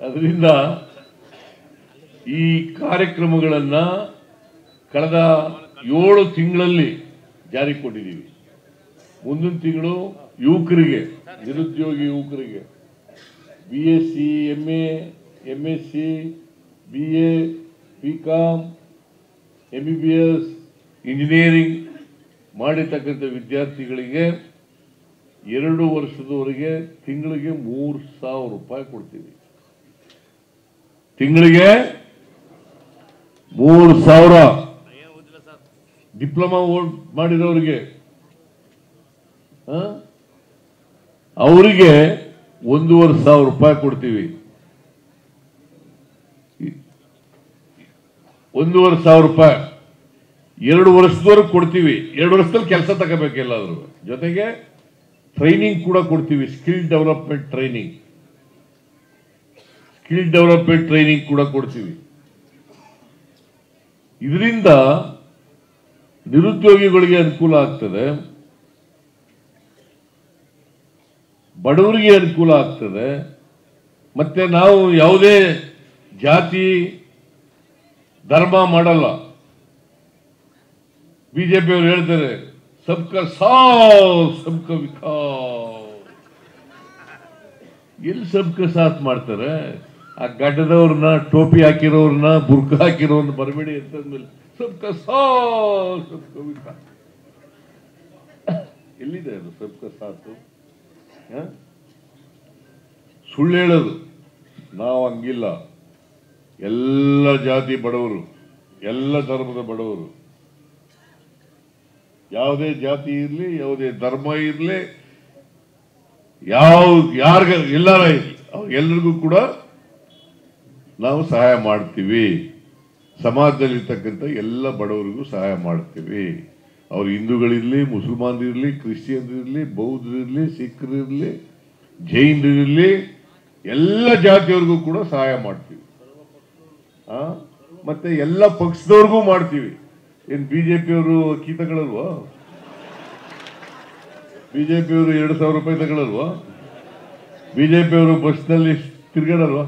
ಅದರಿಂದ ಈ ಕಾರ್ಯಕ್ರಮಗಳನ್ನ ಕಳೆದ 7 ತಿಂಗಳಲ್ಲಿ ಜಾರಿ ಕೊಟ್ಟಿದ್ದೀವಿ. ಮುಂದಿನ ತಿಂಗಳು ಯುವಕರಿಗೆ, ನಿರುದ್ಯೋಗಿ ಯುವಕರಿಗೆ BSc, MA, MSc, BA, BCom, MBBS, engineering ಮಾಡಿರ್ತಕ್ಕಂಥ ವಿದ್ಯಾರ್ಥಿಗಳಿಗೆ 2 ವರ್ಷದವರೆಗೆ ತಿಂಗಳಿಗೆ 3,000 ರೂಪಾಯಿ ಕೊಡ್ತೀವಿ. ತಿಂಗಳಿಗೆ 3,000. ಡಿಪ್ಲೊಮಾ ಮಾಡಿರೋರಿಗೆ ಅವರಿಗೆ 1,500 ರೂಪಾಯಿ ಕೊಡ್ತೀವಿ. 1,500 ರೂಪಾಯಿ 2 ವರ್ಷದವರೆಗೆ ಕೊಡ್ತೀವಿ. 2 ವರ್ಷದಲ್ಲಿ ಕೆಲಸ ತಗೋಬೇಕು. ಎಲ್ಲಾದ್ರೂ ಜೊತೆಗೆ ಟ್ರೈನಿಂಗ್ ಕೂಡ ಕೊಡ್ತೀವಿ. ಸ್ಕಿಲ್ ಡೆವಲಪ್ಮೆಂಟ್ ಟ್ರೈನಿಂಗ್ ಕೂಡ ಕೊಡ್ತೀವಿ. ಇದರಿಂದ ನಿರುದ್ಯೋಗಿಗಳಿಗೆ ಅನುಕೂಲ ಆಗ್ತದೆ, ಬಡವರಿಗೆ ಅನುಕೂಲ ಆಗ್ತದೆ. ಮತ್ತೆ ನಾವು ಯಾವುದೇ ಜಾತಿ ಧರ್ಮ ಮಾಡಲ್ಲ. ಬಿಜೆಪಿ ಅವರು ಹೇಳ್ತಾರೆ ಸಬ್ಕಾ ಸಾಥ್ ಸಬ್ಕಾ ವಿಕಾಸ್. ಎಲ್ಲಿ ಸಬ್ಕಾ ಸಾಥ್ ಮಾಡ್ತಾರೆ? ಆ ಗಡ್ಡದವ್ರನ್ನ, ಟೋಪಿ ಹಾಕಿರೋರ್ನ, ಬುರ್ಕ ಹಾಕಿರೋರ್ನ ಬರಬೇಡಿ ಅಂತಂದ್ಮೇಲೆ ಸಬ್ಕಾ ಸಾಥ್ ಸಬ್ಕಾ ವಿಕಾಸ್ ಎಲ್ಲಿದೆ ಅದು ಸಬ್ಕಾ ಸಾಥ್? ಸುಳ್ಳು ಹೇಳೋದು. ನಾವು ಹಂಗಿಲ್ಲ. ಎಲ್ಲ ಜಾತಿ ಬಡವರು, ಎಲ್ಲ ಧರ್ಮದ ಬಡವರು, ಯಾವುದೇ ಜಾತಿ ಇರಲಿ, ಯಾವುದೇ ಧರ್ಮ ಇರಲಿ, ಯಾರಿಗ ಎಲ್ಲಾರ ಇರಲಿ, ಎಲ್ಲರಿಗೂ ಕೂಡ ನಾವು ಸಹಾಯ ಮಾಡ್ತೀವಿ. ಸಮಾಜದಲ್ಲಿರ್ತಕ್ಕಂಥ ಎಲ್ಲ ಬಡವರಿಗೂ ಸಹಾಯ ಮಾಡ್ತೀವಿ. ಅವ್ರು ಹಿಂದೂಗಳಿರಲಿ, ಮುಸಲ್ಮಾನರಿರಲಿ, ಕ್ರಿಶ್ಚಿಯನ್ರಿರಲಿ, ಬೌದ್ಧರಿರಲಿ, ಸಿಖ್ರಿರಲಿ, ಜೈನರಿರಲಿ, ಎಲ್ಲ ಜಾತಿಯವ್ರಿಗೂ ಕೂಡ ಸಹಾಯ ಮಾಡ್ತೀವಿ. ಮತ್ತೆ ಎಲ್ಲ ಪಕ್ಷದವ್ರಿಗೂ ಮಾಡ್ತೀವಿ. ಏನ್ ಬಿಜೆಪಿಯವರು ಅಕ್ಕಿ ತಗೊಳ್ಳಲ್ವಾ? ಬಿಜೆಪಿಯವರು 2,000 ರೂಪಾಯಿ ತಗೊಳ್ಳಲ್ವಾ? ಬಿಜೆಪಿಯವರು ಬಸ್ನಲ್ಲಿ ತಿರ್ಗಾಡಲ್ವಾ?